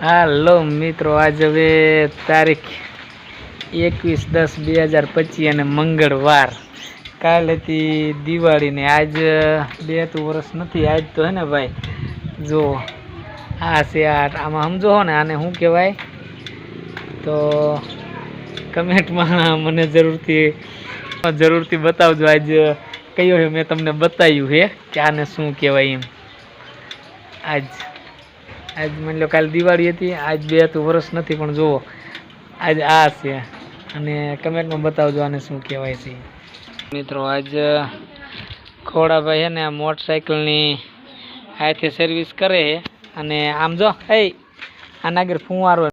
હાલો મિત્રો, આજ હવે તારીખ 21/10/2025 અને મંગળવાર. કાલ હતી દિવાળી ને આજ 2 વર્ષ નથી. આજ તો હે ને ભાઈ, જો આ છે આમાં સમજો હો ને, આને શું કહેવાય તો કમેન્ટમાં મને જરૂરથી બતાવજો. આજ કયો હે, મેં તમને બતાવ્યું હે કે આને શું કહેવાય એમ. આજ માની લો કાલે દિવાળી હતી, આજ 2 વર્ષ નથી, પણ જુઓ આજ આ છે અને કમેન્ટમાં બતાવજો આને શું કહેવાય છે મિત્રો. આજ ખોડાભાઈ છે ને મોટરસાઇકલની હાથે સર્વિસ કરે છે અને આમ જો આના આગળ ફુવારો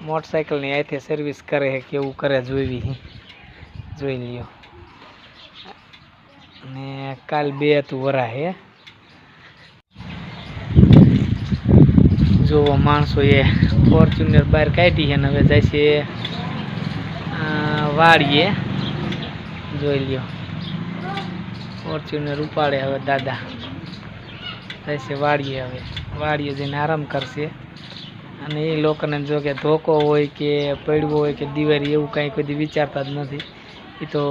મોટરસાઇકલની હાથે સર્વિસ કરે છે, કેવું કરે જોઈ લ્યો. ને કાલ 2 વરા હે. જોવો માણસોએ ફોર્ચ્યુનર બહાર કાઢી છે ને હવે જાય છે વાડીએ. જોઈ લ્યો, ફોર્ચ્યુનર ઉપાડે હવે દાદા, જાય છે વાડીએ. હવે વાડીએ જઈને આરામ કરશે. અને એ લોકોને જો કે ધોકો હોય કે પડવો હોય કે દિવાળી એવું કાંઈ કોઈ વિચારતા જ નથી. એ તો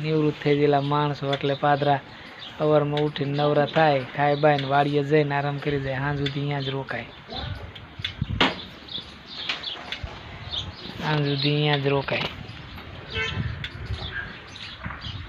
નિવૃત્ત થઈ ગયેલા માણસો એટલે પાદરા સવારમાં ઉઠીને નવરા થાય, ખાય બાય ને વાડીએ જઈને આરામ કરી જાય. સાંજ સુધી અહીંયા જ રોકાય.